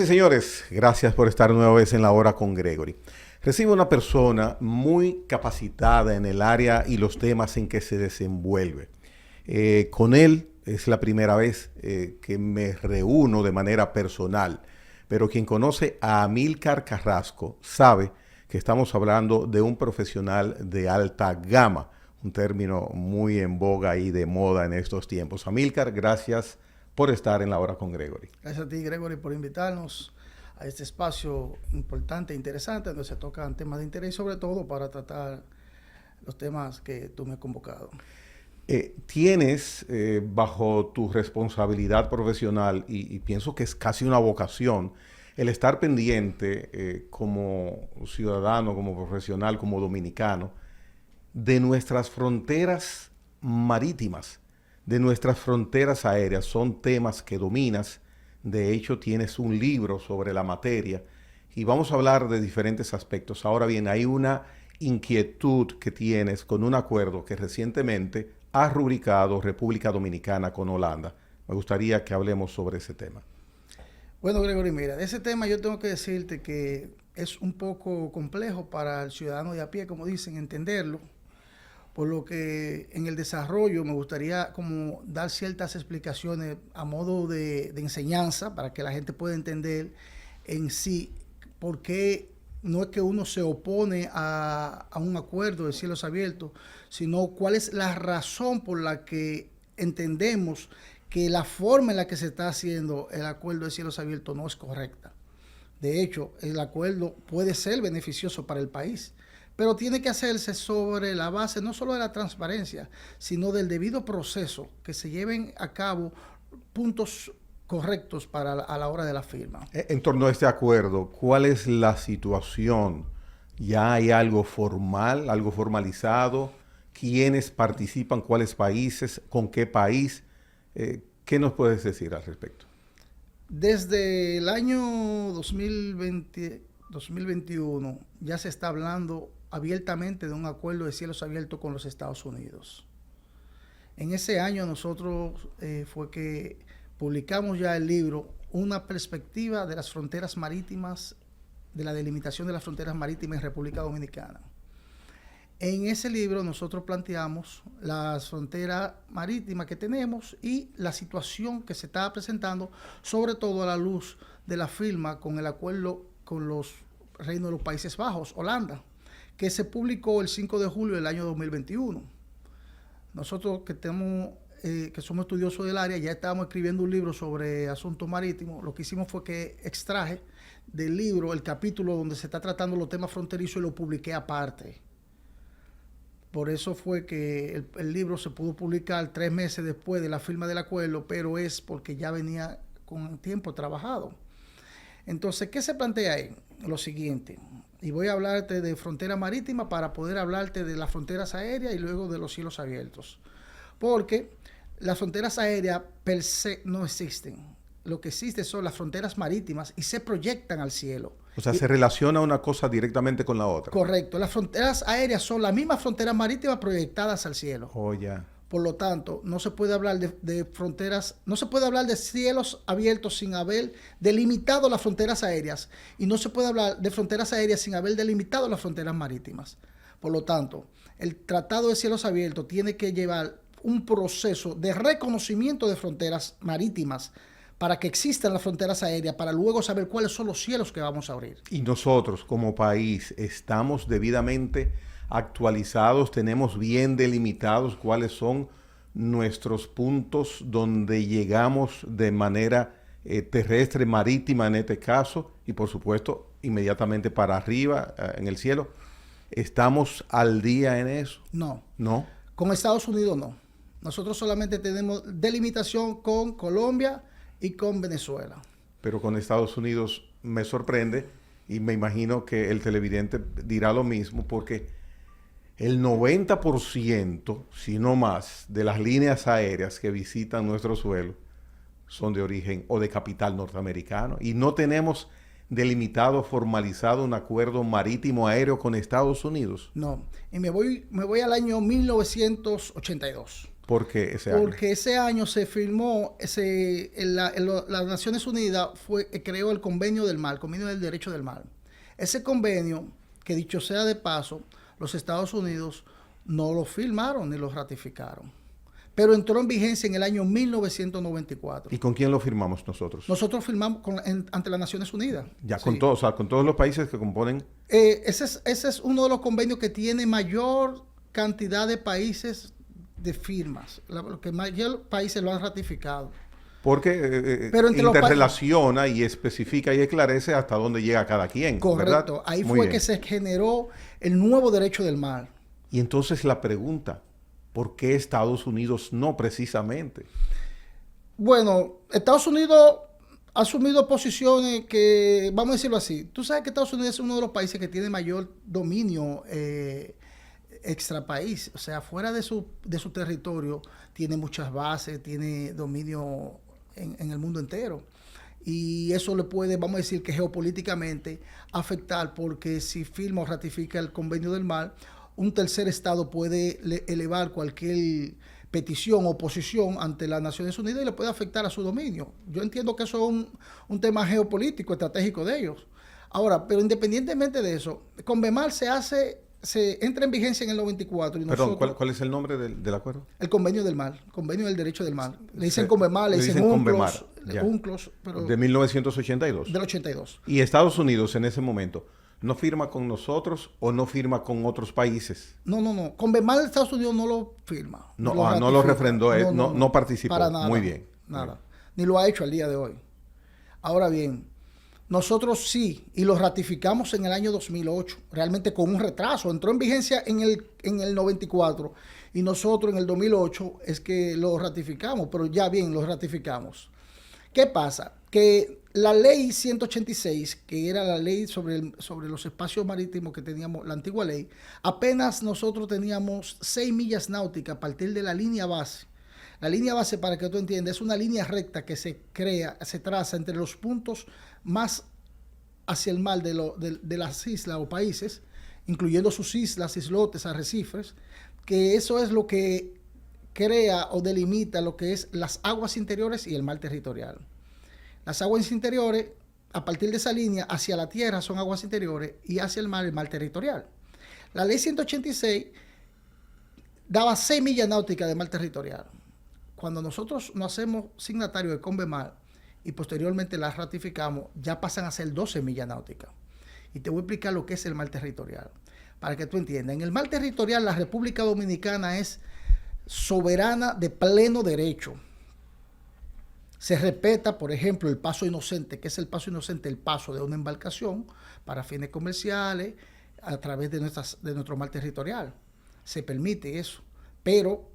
y señores, gracias por estar nueva vez en La Hora con Gregory. Recibo una persona muy capacitada en el área y los temas en que se desenvuelve. Con él es la primera vez que me reúno de manera personal, pero quien conoce a Amílcar Carrasco sabe que estamos hablando de un profesional de alta gama, un término muy en boga y de moda en estos tiempos. Amílcar, gracias por estar en La Hora con Gregory. Gracias a ti, Gregory, por invitarnos a este espacio importante e interesante donde se tocan temas de interés y sobre todo para tratar los temas que tú me has convocado. Tienes bajo tu responsabilidad profesional, y pienso que es casi una vocación, el estar pendiente como ciudadano, como profesional, como dominicano, de nuestras fronteras marítimas, de nuestras fronteras aéreas. Son temas que dominas. De hecho, tienes un libro sobre la materia y vamos a hablar de diferentes aspectos. Ahora bien, hay una inquietud que tienes con un acuerdo que recientemente ha rubricado República Dominicana con Holanda. Me gustaría que hablemos sobre ese tema. Bueno, Gregory, mira, de ese tema yo tengo que decirte que es un poco complejo para el ciudadano de a pie, como dicen, entenderlo. Por lo que en el desarrollo me gustaría como dar ciertas explicaciones a modo de enseñanza para que la gente pueda entender en sí por qué no es que uno se opone a un acuerdo de cielos abiertos, sino cuál es la razón por la que entendemos que la forma en la que se está haciendo el acuerdo de cielos abiertos no es correcta. De hecho, el acuerdo puede ser beneficioso para el país, pero tiene que hacerse sobre la base no solo de la transparencia, sino del debido proceso, que se lleven a cabo puntos correctos a la hora de la firma. En torno a este acuerdo, ¿cuál es la situación? ¿Ya hay algo formal, algo formalizado? ¿Quiénes participan? ¿Cuáles países? ¿Con qué país? ¿Qué nos puedes decir al respecto? Desde el año 2021 ya se está hablando abiertamente de un acuerdo de cielos abiertos con los Estados Unidos. En ese año nosotros fue que publicamos ya el libro Una perspectiva de las fronteras marítimas, de la delimitación de las fronteras marítimas en República Dominicana. En ese libro nosotros planteamos las fronteras marítimas que tenemos y la situación que se está presentando, sobre todo a la luz de la firma con el acuerdo con los reinos de los Países Bajos, Holanda, que se publicó el 5 de julio del año 2021. Nosotros que somos estudiosos del área, ya estábamos escribiendo un libro sobre asuntos marítimos. Lo que hicimos fue que extraje del libro el capítulo donde se está tratando los temas fronterizos y lo publiqué aparte. Por eso fue que el libro se pudo publicar 3 meses después de la firma del acuerdo, pero es porque ya venía con tiempo trabajado. Entonces, ¿qué se plantea ahí? Lo siguiente, y voy a hablarte de frontera marítima para poder hablarte de las fronteras aéreas y luego de los cielos abiertos. Porque las fronteras aéreas per se no existen. Lo que existe son las fronteras marítimas y se proyectan al cielo. O sea, se relaciona una cosa directamente con la otra. Correcto. Las fronteras aéreas son las mismas fronteras marítimas proyectadas al cielo. Oh, ya. Por lo tanto, no se puede hablar de fronteras, no se puede hablar de cielos abiertos sin haber delimitado las fronteras aéreas. Y no se puede hablar de fronteras aéreas sin haber delimitado las fronteras marítimas. Por lo tanto, el Tratado de Cielos Abiertos tiene que llevar un proceso de reconocimiento de fronteras marítimas para que existan las fronteras aéreas, para luego saber cuáles son los cielos que vamos a abrir. Y nosotros como país estamos debidamente actualizados, tenemos bien delimitados cuáles son nuestros puntos donde llegamos de manera terrestre, marítima en este caso, y por supuesto inmediatamente para arriba en el cielo. ¿Estamos al día en eso? No. ¿No? Con Estados Unidos no. Nosotros solamente tenemos delimitación con Colombia y con Venezuela. Pero con Estados Unidos me sorprende y me imagino que el televidente dirá lo mismo porque el 90%, si no más, de las líneas aéreas que visitan nuestro suelo son de origen o de capital norteamericano y no tenemos delimitado, formalizado un acuerdo marítimo aéreo con Estados Unidos. No. Y me voy al año 1982. ¿Por qué ese año? Porque ese año se firmó, las Naciones Unidas creó el Convenio del Mar, el Convenio del Derecho del Mar. Ese convenio, que dicho sea de paso, los Estados Unidos no lo firmaron ni lo ratificaron. Pero entró en vigencia en el año 1994. ¿Y con quién lo firmamos nosotros? Nosotros firmamos ante las Naciones Unidas. Ya, Sí. con todos, o sea, con todos los países que componen. Ese es uno de los convenios que tiene mayor cantidad de países de firmas. Los que mayor países lo han ratificado. Porque Pero entre interrelaciona y especifica y esclarece hasta dónde llega cada quien. Correcto. ¿Verdad? Ahí Muy fue bien. que se generó el nuevo derecho del mar. Y entonces la pregunta, ¿por qué Estados Unidos no precisamente? Bueno, Estados Unidos ha asumido posiciones que, vamos a decirlo así, tú sabes que Estados Unidos es uno de los países que tiene mayor dominio extrapaís, o sea, fuera de su territorio, tiene muchas bases, tiene dominio en el mundo entero. Y eso le puede, vamos a decir que geopolíticamente, afectar, porque si firma o ratifica el Convenio del Mar, un tercer estado puede elevar cualquier petición o posición ante las Naciones Unidas y le puede afectar a su dominio. Yo entiendo que eso es un tema geopolítico, estratégico de ellos. Ahora, pero independientemente de eso, CONVEMAR se entra en vigencia en el 94. Y Perdón, ¿cuál es el nombre del acuerdo? El Convenio del Mar, Convenio del Derecho del Mar. Le dicen CONVEMAR, le dicen UNCLOS, pero de 1982. Del 82. Y Estados Unidos en ese momento no firma con nosotros o no firma con otros países. No. CONVEMAR de Estados Unidos no lo firma. No lo refrendó, no participó. Para nada. Muy bien. Nada. Ni lo ha hecho al día de hoy. Ahora bien, nosotros sí, y lo ratificamos en el año 2008, realmente con un retraso. Entró en vigencia en el 94 y nosotros en el 2008 es que lo ratificamos, pero ya bien, lo ratificamos. ¿Qué pasa? Que la ley 186, que era la ley sobre los espacios marítimos que teníamos, la antigua ley, apenas nosotros teníamos 6 millas náuticas a partir de la línea base. La línea base, para que tú entiendas, es una línea recta que se traza entre los puntos más hacia el mar de las islas o países, incluyendo sus islas, islotes, arrecifes, que eso es lo que crea o delimita lo que es las aguas interiores y el mar territorial. Las aguas interiores, a partir de esa línea, hacia la tierra son aguas interiores y hacia el mar territorial. La ley 186 daba 6 millas náuticas de mar territorial. Cuando nosotros nos hacemos signatarios de CONVEMAR y posteriormente las ratificamos, ya pasan a ser 12 millas náuticas. Y te voy a explicar lo que es el mar territorial, para que tú entiendas. En el mar territorial, la República Dominicana es soberana de pleno derecho. Se respeta, por ejemplo, el paso inocente. ¿Qué es el paso inocente? El paso de una embarcación para fines comerciales a través de nuestro mar territorial. Se permite eso. Pero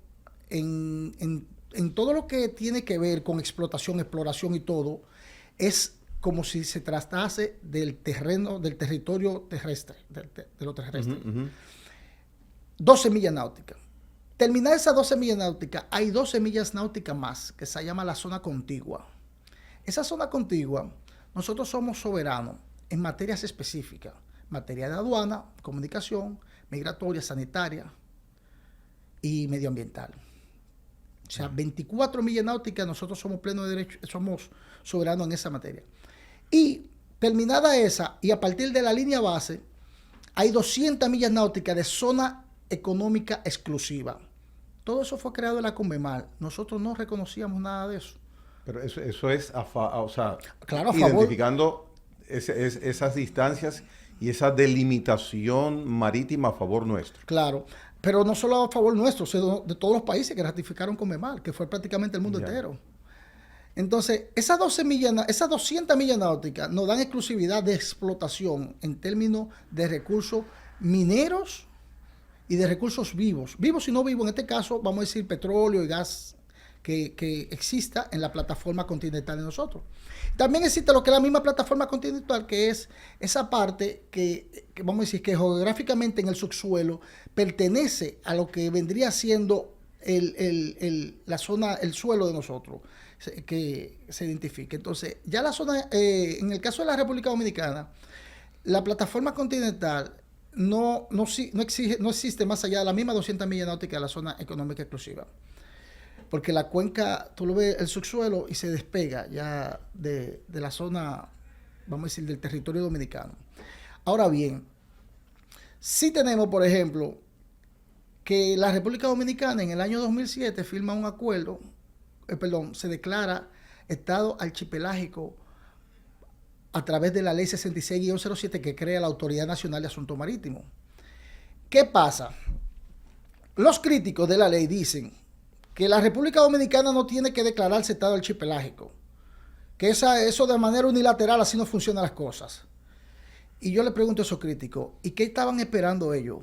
en todo lo que tiene que ver con explotación, exploración y todo, es como si se tratase del territorio terrestre, de lo terrestre. 12 millas náuticas. Terminar esas 12 millas náuticas, hay 12 millas náuticas más, que se llama la zona contigua. Esa zona contigua, nosotros somos soberanos en materias específicas, materia de aduana, comunicación, migratoria, sanitaria y medioambiental. O sea, 24 millas náuticas, nosotros somos pleno de derecho, somos soberanos en esa materia. Y terminada esa, y a partir de la línea base, hay 200 millas náuticas de zona económica exclusiva. Todo eso fue creado en la CONVEMAR. Nosotros no reconocíamos nada de eso. Pero eso es, o sea, claro, identificando esas distancias y esa delimitación marítima a favor nuestro. Claro, pero no solo a favor nuestro, sino de todos los países que ratificaron CONVEMAR, que fue prácticamente el mundo entero. Entonces, esas 200 millas náuticas nos dan exclusividad de explotación en términos de recursos mineros y de recursos vivos. Vivos y no vivos, en este caso, vamos a decir petróleo y gas que exista en la plataforma continental de nosotros. También existe lo que es la misma plataforma continental, que es esa parte que vamos a decir que geográficamente en el subsuelo pertenece a lo que vendría siendo la zona, el suelo de nosotros, que se identifique. Entonces, ya la zona, en el caso de la República Dominicana, la plataforma continental no existe más allá de la misma 200 millas náuticas de la zona económica exclusiva. porque la cuenca, tú lo ves el subsuelo y se despega ya de la zona, vamos a decir, del territorio dominicano. Ahora bien, sí tenemos, por ejemplo, que la República Dominicana en el año 2007 firma un acuerdo, se declara Estado archipelágico a través de la Ley 66-07 que crea la Autoridad Nacional de Asuntos Marítimos. ¿Qué pasa? Los críticos de la ley dicen que la República Dominicana no tiene que declararse Estado archipelágico, que eso de manera unilateral así no funcionan las cosas. Y yo le pregunto a esos críticos, ¿y qué estaban esperando ellos?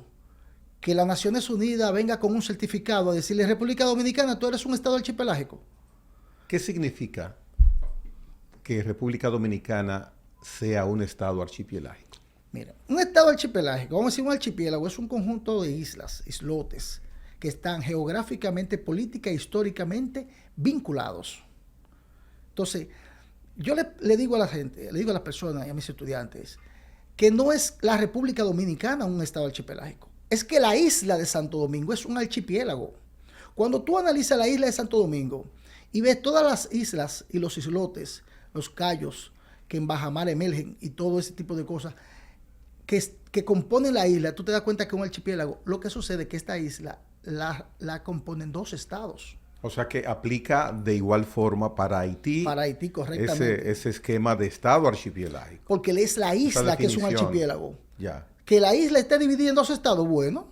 Que las Naciones Unidas venga con un certificado a decirle, República Dominicana, tú eres un Estado archipelágico. ¿Qué significa que República Dominicana sea un Estado archipelágico? Mira, un Estado archipelágico, vamos a decir un archipiélago, es un conjunto de islas, islotes, que están geográficamente, política e históricamente vinculados. Entonces, yo le digo a la gente, le digo a las personas y a mis estudiantes, que no es la República Dominicana un Estado archipelágico, es que la isla de Santo Domingo es un archipiélago. Cuando tú analizas la isla de Santo Domingo y ves todas las islas y los islotes, los cayos que en bajamar emergen y todo ese tipo de cosas que componen la isla, tú te das cuenta que es un archipiélago. Lo que sucede es que esta isla la componen dos estados. O sea que aplica de igual forma para Haití. Para Haití, correctamente. Ese esquema de Estado archipelágico. Porque es la isla que es un archipiélago. Ya. Que la isla esté dividida en dos estados, bueno.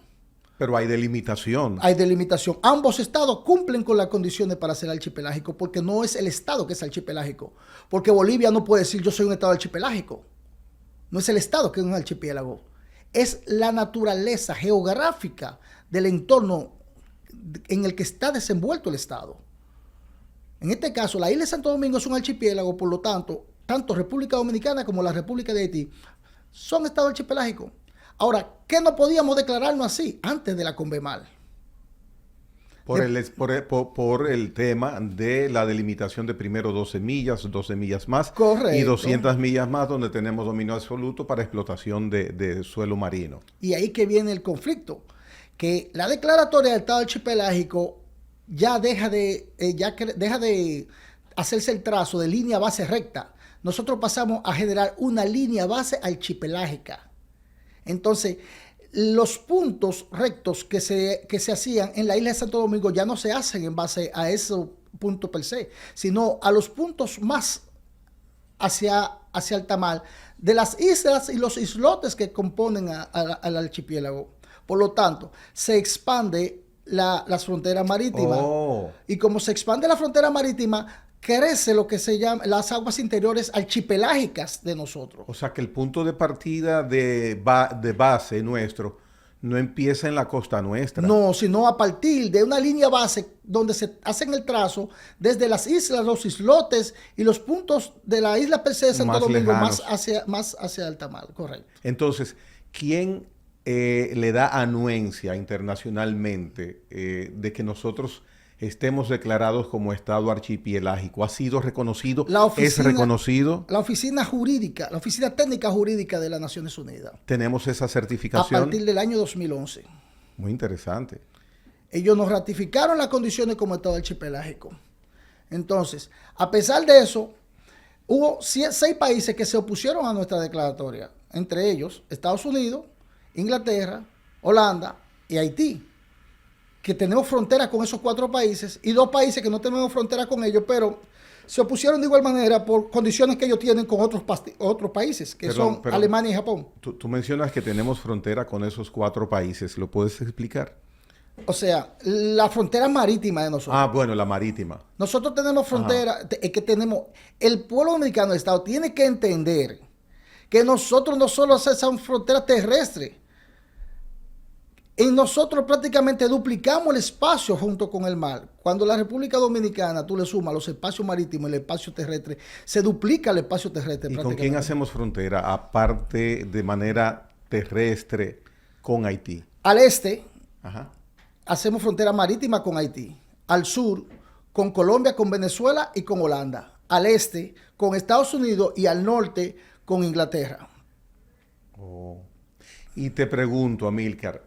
Pero hay delimitación. Hay delimitación. Ambos estados cumplen con las condiciones para ser archipelágico, porque no es el estado que es archipelágico. Porque Bolivia no puede decir yo soy un estado archipelágico. No es el estado que es un archipiélago. Es la naturaleza geográfica del entorno en el que está desenvuelto el estado. En este caso, la isla de Santo Domingo es un archipiélago, por lo tanto, tanto República Dominicana como la República de Haití son estados archipelágicos. Ahora, ¿qué no podíamos declararnos así antes de la Convemal? Por el tema de la delimitación de primero 12 millas más. Correcto. Y 200 millas más donde tenemos dominio absoluto para explotación de suelo marino. Y ahí que viene el conflicto, que la declaratoria del Estado archipelágico ya deja de hacerse el trazo de línea base recta. Nosotros pasamos a generar una línea base archipelágica. Entonces, los puntos rectos que se hacían en la isla de Santo Domingo ya no se hacen en base a esos puntos per se, sino a los puntos más hacia alta mar de las islas y los islotes que componen al archipiélago. Por lo tanto, se expande las fronteras marítimas. Oh. Y como se expande la frontera marítima, crece lo que se llama las aguas interiores archipelágicas de nosotros. O sea que el punto de partida de base nuestro no empieza en la costa nuestra. No, sino a partir de una línea base donde se hacen el trazo desde las islas, los islotes y los puntos de la isla per se de Santo Domingo más hacia alta mar, correcto. Entonces, ¿quién le da anuencia internacionalmente de que nosotros estemos declarados como Estado archipelágico? ¿Ha sido reconocido? ¿Es reconocido? La oficina jurídica, la oficina técnica jurídica de las Naciones Unidas. ¿Tenemos esa certificación? A partir del año 2011. Muy interesante. Ellos nos ratificaron las condiciones como Estado archipelágico. Entonces, a pesar de eso, hubo 6 países que se opusieron a nuestra declaratoria. Entre ellos, Estados Unidos, Inglaterra, Holanda y Haití, que tenemos frontera con esos 4 países, y 2 países que no tenemos frontera con ellos, pero se opusieron de igual manera por condiciones que ellos tienen con otros países, que son Alemania y Japón. Tú mencionas que tenemos frontera con esos 4 países, ¿lo puedes explicar? O sea, la frontera marítima de nosotros. Ah, bueno, la marítima. Nosotros tenemos frontera, el pueblo dominicano, el Estado, tiene que entender que nosotros no solo hacemos frontera terrestre, en nosotros prácticamente duplicamos el espacio junto con el mar. Cuando la República Dominicana, tú le sumas los espacios marítimos y el espacio terrestre, se duplica el espacio terrestre. ¿Y con quién hacemos frontera, aparte de manera terrestre, con Haití? Al este, Ajá, hacemos frontera marítima con Haití. Al sur, con Colombia, con Venezuela y con Holanda. Al este, con Estados Unidos, y al norte, con Inglaterra. Oh. Y te pregunto, Amílcar,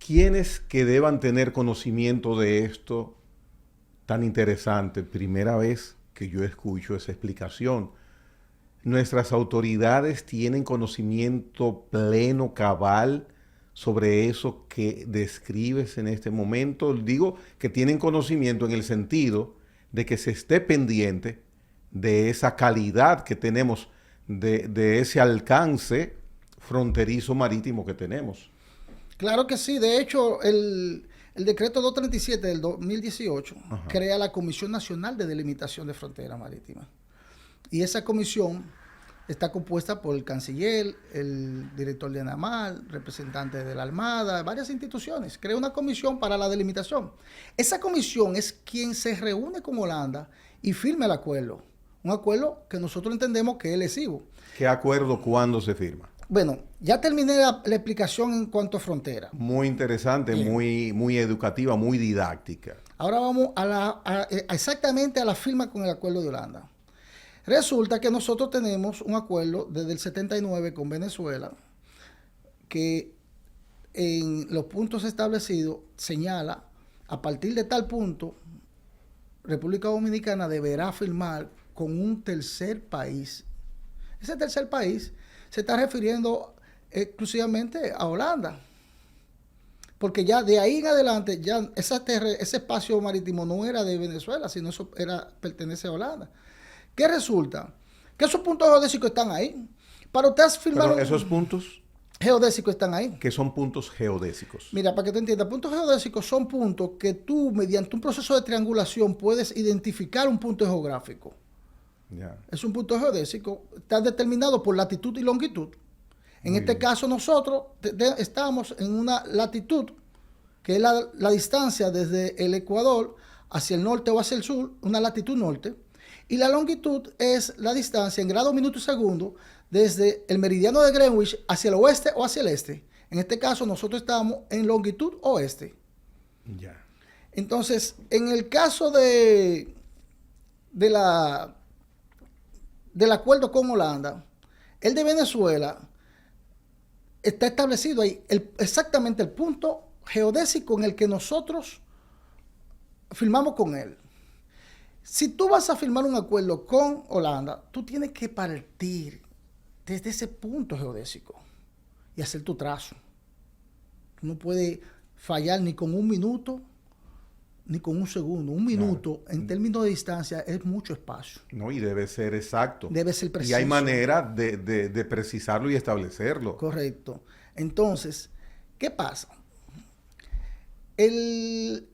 ¿quiénes que deban tener conocimiento de esto tan interesante. Primera vez que yo escucho esa explicación. Nuestras autoridades tienen conocimiento pleno, cabal, sobre eso que describes en este momento. Digo que tienen conocimiento en el sentido de que se esté pendiente de esa calidad que tenemos, de ese alcance fronterizo marítimo que tenemos. Claro que sí. De hecho, el decreto 237 del 2018 crea la Comisión Nacional de Delimitación de Fronteras Marítimas. Y esa comisión está compuesta por el canciller, el director de ANAMAR, representantes de la Armada, varias instituciones. Crea una comisión para la delimitación. Esa comisión es quien se reúne con Holanda y firma el acuerdo. Un acuerdo que nosotros entendemos que es lesivo. ¿Qué acuerdo cuándo se firma? Bueno, ya terminé la explicación en cuanto a frontera. Muy interesante, muy educativa, muy didáctica. Ahora vamos exactamente a la firma con el acuerdo de Holanda. Resulta que nosotros tenemos un acuerdo desde el 79 con Venezuela que en los puntos establecidos señala a partir de tal punto República Dominicana deberá firmar con un tercer país. Ese tercer país se está refiriendo exclusivamente a Holanda. Porque ya de ahí en adelante, ya ese espacio marítimo no era de Venezuela, sino eso pertenece a Holanda. ¿Qué resulta? Que esos puntos geodésicos están ahí. Para usted firmar... Pero esos puntos geodésicos están ahí. ¿Qué son puntos geodésicos? Mira, para que te entiendas, puntos geodésicos son puntos que tú, mediante un proceso de triangulación, puedes identificar un punto geográfico. Ya. Es un punto geodésico, está determinado por latitud y longitud. En este caso nosotros estamos en una latitud, que es la distancia desde el Ecuador hacia el norte o hacia el sur, una latitud norte. Y la longitud es la distancia en grados, minutos y segundos desde el meridiano de Greenwich hacia el oeste o hacia el este. En este caso nosotros estamos en longitud oeste. Ya. Entonces, en el caso del acuerdo con Holanda, el de Venezuela, está establecido ahí exactamente el punto geodésico en el que nosotros firmamos con él. Si tú vas a firmar un acuerdo con Holanda, tú tienes que partir desde ese punto geodésico y hacer tu trazo. Tú no puedes fallar ni con un minuto ni con un segundo. Un minuto, en términos de distancia, es mucho espacio. No, y debe ser exacto. Debe ser preciso. Y hay manera de precisarlo y establecerlo. Correcto. Entonces, ¿qué pasa?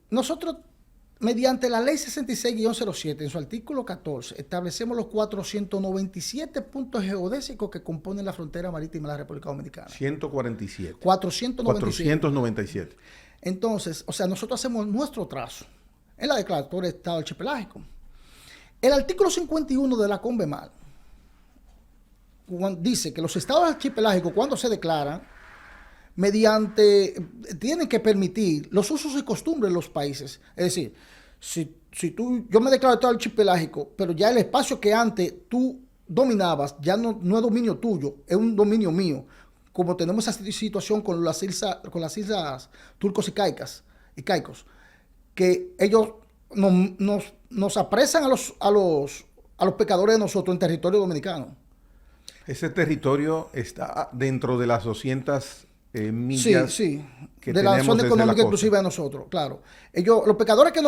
Nosotros, mediante la ley 66-07, en su artículo 14, establecemos los 497 puntos geodésicos que componen la frontera marítima de la República Dominicana. 147. 497. Entonces, o sea, nosotros hacemos nuestro trazo en la declaratoria de Estado archipelágico. El artículo 51 de la CONVEMAL dice que los estados archipelágicos, cuando se declaran, tienen que permitir los usos y costumbres de los países. Es decir, yo me declaro estado archipelágico, pero ya el espacio que antes tú dominabas ya no es dominio tuyo, es un dominio mío. Como tenemos esa situación con las islas turcos y caicos, que ellos nos apresan a los pecadores de nosotros en territorio dominicano. Ese territorio está dentro de las 200 millas que de la zona económica exclusiva de nosotros, claro. Los pecadores que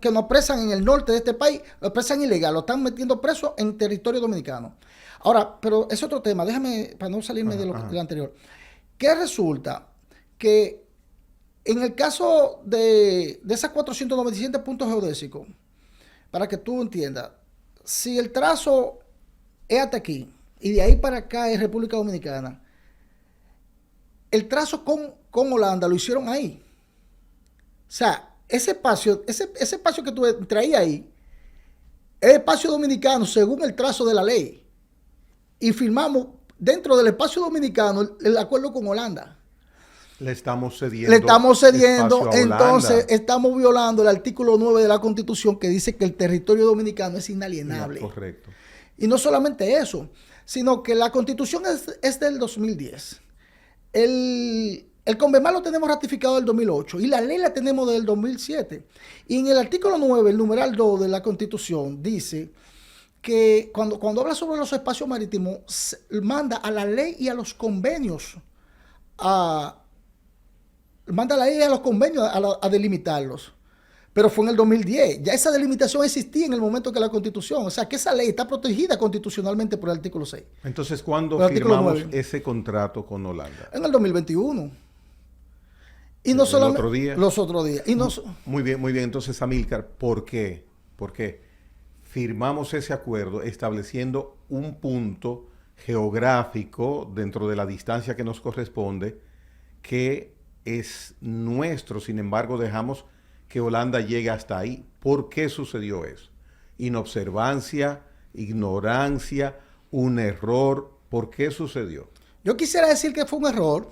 nos presan en el norte de este país, los presan ilegal, lo están metiendo preso en territorio dominicano. Ahora, pero es otro tema, déjame, para no salirme de lo anterior. ¿Qué resulta? Que en el caso de esas 497 puntos geodésicos, para que tú entiendas, si el trazo es hasta aquí, y de ahí para acá es República Dominicana, el trazo con Holanda lo hicieron ahí. O sea, ese espacio que tú traías ahí es espacio dominicano según el trazo de la ley. Y firmamos dentro del espacio dominicano el acuerdo con Holanda. Le estamos cediendo, entonces estamos violando el artículo 9 de la Constitución que dice que el territorio dominicano es inalienable. Ya, correcto. Y no solamente eso, sino que la Constitución es del 2010. el Convenmal lo tenemos ratificado del 2008 y la ley la tenemos del 2007. Y en el artículo 9, el numeral 2 de la Constitución, dice que cuando habla sobre los espacios marítimos, manda a la ley y a los convenios a delimitarlos. Pero fue en el 2010. Ya esa delimitación existía en el momento que la Constitución. O sea, que esa ley está protegida constitucionalmente por el artículo 6. Entonces, ¿cuándo firmamos ese contrato con Holanda? En el 2021. Y no solamente los otros días. Y no, muy bien, muy bien. Entonces, Amílcar, ¿por qué? ¿Por qué firmamos ese acuerdo estableciendo un punto geográfico dentro de la distancia que nos corresponde, que es nuestro? Sin embargo, dejamos que Holanda llegue hasta ahí. ¿Por qué sucedió eso? Inobservancia, ignorancia, un error. ¿Por qué sucedió? Yo quisiera decir que fue un error,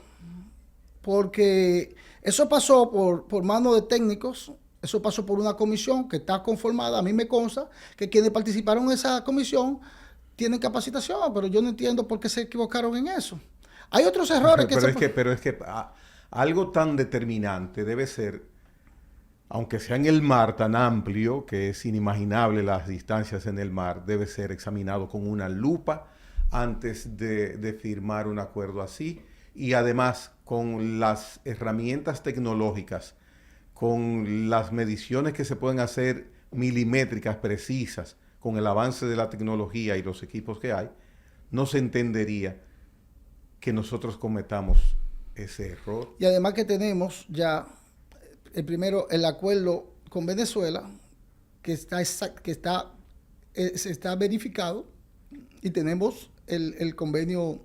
porque eso pasó por mano de técnicos, eso pasó por una comisión que está conformada. A mí me consta que quienes participaron en esa comisión tienen capacitación, pero yo no entiendo por qué se equivocaron en eso. Hay otros errores pero es que algo tan determinante debe ser, aunque sea en el mar tan amplio, que es inimaginable las distancias en el mar, debe ser examinado con una lupa antes de firmar un acuerdo así. Y además, con las herramientas tecnológicas, con las mediciones que se pueden hacer milimétricas, precisas, con el avance de la tecnología y los equipos que hay, no se entendería que nosotros cometamos ese error. Y además que tenemos ya el acuerdo con Venezuela, que está verificado, y tenemos el convenio,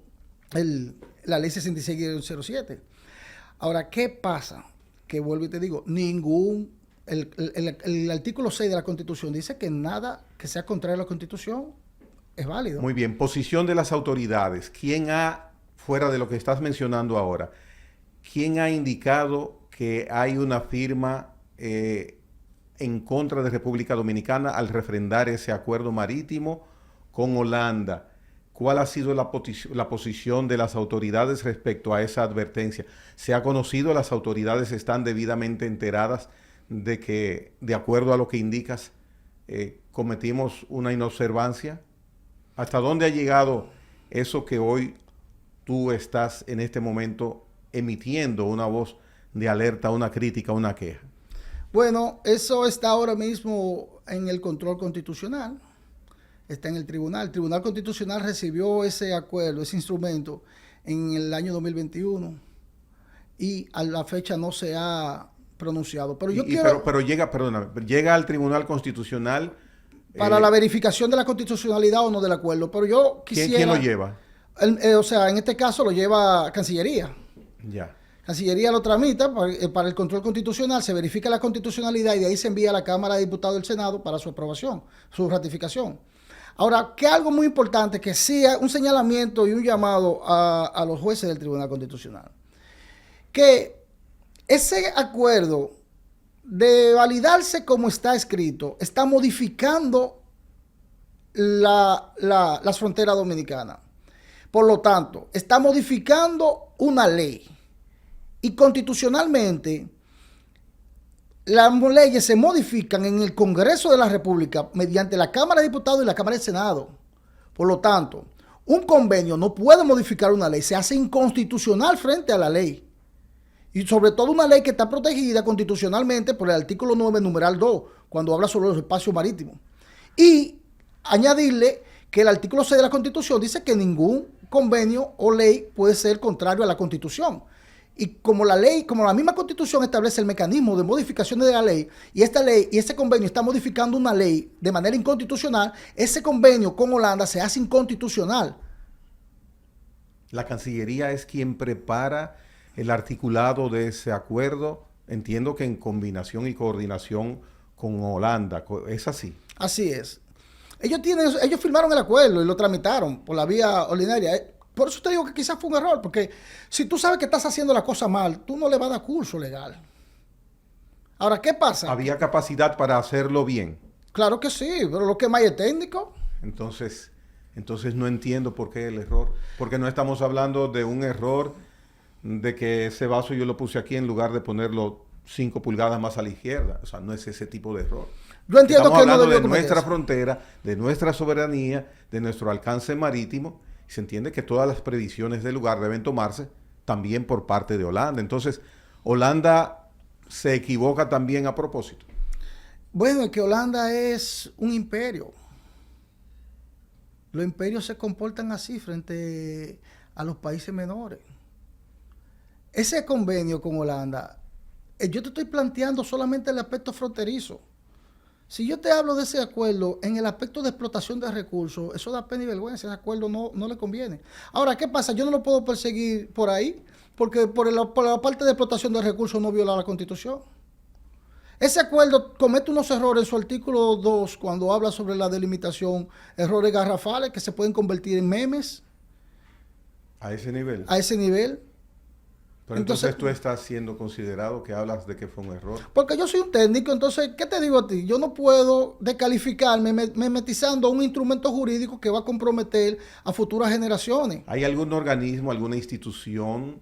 la ley 66-07. Ahora, ¿qué pasa? Que vuelvo y te digo, el artículo 6 de la Constitución dice que nada que sea contrario a la Constitución es válido. Muy bien, posición de las autoridades. ¿Quién fuera de lo que estás mencionando ahora, quién ha indicado que hay una firma en contra de República Dominicana al refrendar ese acuerdo marítimo con Holanda? ¿Cuál ha sido la posición de las autoridades respecto a esa advertencia? ¿Se ha conocido? ¿Las autoridades están debidamente enteradas de que, de acuerdo a lo que indicas, cometimos una inobservancia? ¿Hasta dónde ha llegado eso que hoy tú estás en este momento emitiendo una voz de alerta, una crítica, una queja? Bueno, eso está ahora mismo en el control constitucional, está en el tribunal. El Tribunal Constitucional recibió ese acuerdo, ese instrumento, en el año 2021 y a la fecha no se ha pronunciado. Pero pero llega al Tribunal Constitucional para la verificación de la constitucionalidad o no del acuerdo. Pero yo quisiera... ¿Quién lo lleva? O sea, en este caso lo lleva Cancillería. Ya. Cancillería lo tramita para el control constitucional, se verifica la constitucionalidad y de ahí se envía a la Cámara de Diputados del Senado para su aprobación, su ratificación. Ahora, que algo muy importante, que sí hay un señalamiento y un llamado a los jueces del Tribunal Constitucional, que ese acuerdo, de validarse como está escrito, está modificando las fronteras dominicanas. Por lo tanto, está modificando una ley. Y constitucionalmente, las leyes se modifican en el Congreso de la República mediante la Cámara de Diputados y la Cámara del Senado. Por lo tanto, un convenio no puede modificar una ley, se hace inconstitucional frente a la ley. Y sobre todo una ley que está protegida constitucionalmente por el artículo 9, numeral 2, cuando habla sobre los espacios marítimos. Y añadirle que el artículo 6 de la Constitución dice que ningún convenio o ley puede ser contrario a la Constitución. Y como la misma Constitución establece el mecanismo de modificaciones de la ley, y esta ley y ese convenio está modificando una ley de manera inconstitucional, ese convenio con Holanda se hace inconstitucional. La Cancillería es quien prepara el articulado de ese acuerdo, entiendo que en combinación y coordinación con Holanda, ¿es así? Así es. Ellos firmaron el acuerdo y lo tramitaron por la vía ordinaria. Por eso te digo que quizás fue un error, porque si tú sabes que estás haciendo la cosa mal, tú no le vas a dar curso legal. Ahora, ¿qué pasa? ¿Había capacidad para hacerlo bien? Claro que sí, pero lo que más es técnico. Entonces no entiendo por qué el error. Porque no estamos hablando de un error de que ese vaso yo lo puse aquí en lugar de ponerlo 5 pulgadas más a la izquierda. O sea, no es ese tipo de error. Yo entiendo Estamos que no hablando debió de cometer nuestra eso. frontera, de nuestra soberanía, de nuestro alcance marítimo. Y se entiende que todas las previsiones del lugar deben tomarse también por parte de Holanda. Entonces, Holanda se equivoca también a propósito. Bueno, es que Holanda es un imperio. Los imperios se comportan así frente a los países menores. Ese convenio con Holanda, yo te estoy planteando solamente el aspecto fronterizo. Si yo te hablo de ese acuerdo en el aspecto de explotación de recursos, eso da pena y vergüenza, ese acuerdo no le conviene. Ahora, ¿qué pasa? Yo no lo puedo perseguir por ahí, porque por la parte de explotación de recursos no viola la Constitución. Ese acuerdo comete unos errores en su artículo 2 cuando habla sobre la delimitación, errores garrafales que se pueden convertir en memes A ese nivel. a ese nivel. Pero entonces tú estás siendo considerado que hablas de que fue un error. Porque yo soy un técnico, entonces, ¿qué te digo a ti? Yo no puedo descalificarme memetizando un instrumento jurídico que va a comprometer a futuras generaciones. ¿Hay algún organismo, alguna institución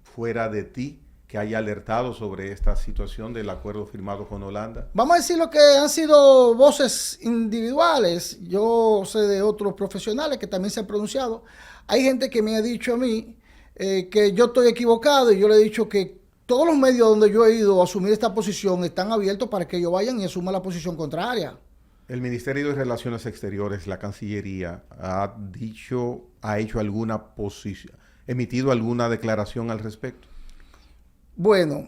fuera de ti que haya alertado sobre esta situación del acuerdo firmado con Holanda? Vamos a decir lo que han sido voces individuales. Yo sé de otros profesionales que también se han pronunciado. Hay gente que me ha dicho a mí que yo estoy equivocado y yo le he dicho que todos los medios donde yo he ido a asumir esta posición están abiertos para que ellos vayan y asuman la posición contraria. El Ministerio de Relaciones Exteriores, la Cancillería, ha hecho alguna posición, emitido alguna declaración al respecto. Bueno,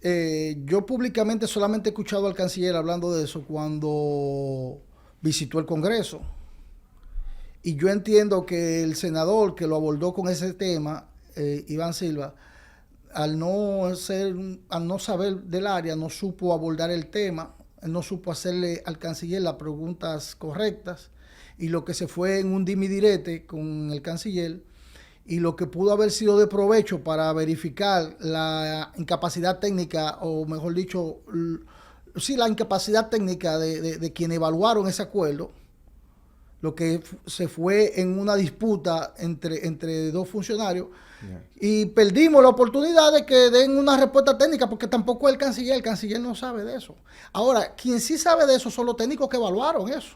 yo públicamente solamente he escuchado al canciller hablando de eso cuando visitó el Congreso. Y yo entiendo que el senador que lo abordó con ese tema, Iván Silva, al no saber del área, no supo abordar el tema, no supo hacerle al canciller las preguntas correctas, y lo que se fue en un dimi-direte con el canciller, y lo que pudo haber sido de provecho para verificar la incapacidad técnica, o mejor dicho, sí, la incapacidad técnica de quienes evaluaron ese acuerdo, lo que se fue en una disputa entre dos funcionarios, y perdimos la oportunidad de que den una respuesta técnica, porque tampoco el canciller no sabe de eso. Ahora, quien sí sabe de eso son los técnicos que evaluaron eso,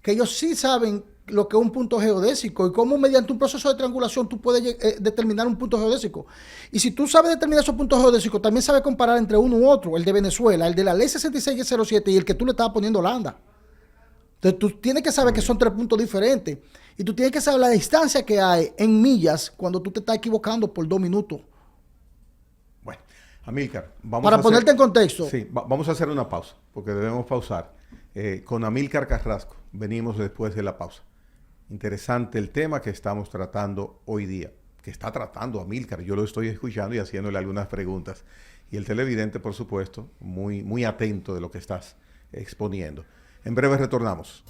que ellos sí saben lo que es un punto geodésico y cómo mediante un proceso de triangulación tú puedes determinar un punto geodésico. Y si tú sabes determinar esos puntos geodésicos, también sabes comparar entre uno u otro, el de Venezuela, el de la ley 6607 y el que tú le estabas poniendo Holanda. Entonces tú tienes que saber que son 3 puntos diferentes. Y tú tienes que saber la distancia que hay en millas cuando tú te estás equivocando por 2 minutos. Bueno, Amílcar, Para ponerte en contexto. Sí, vamos a hacer una pausa, porque debemos pausar. Con Amílcar Carrasco, venimos después de la pausa. Interesante el tema que estamos tratando hoy día, que está tratando Amílcar. Yo lo estoy escuchando y haciéndole algunas preguntas. Y el televidente, por supuesto, muy, muy atento de lo que estás exponiendo. En breve retornamos.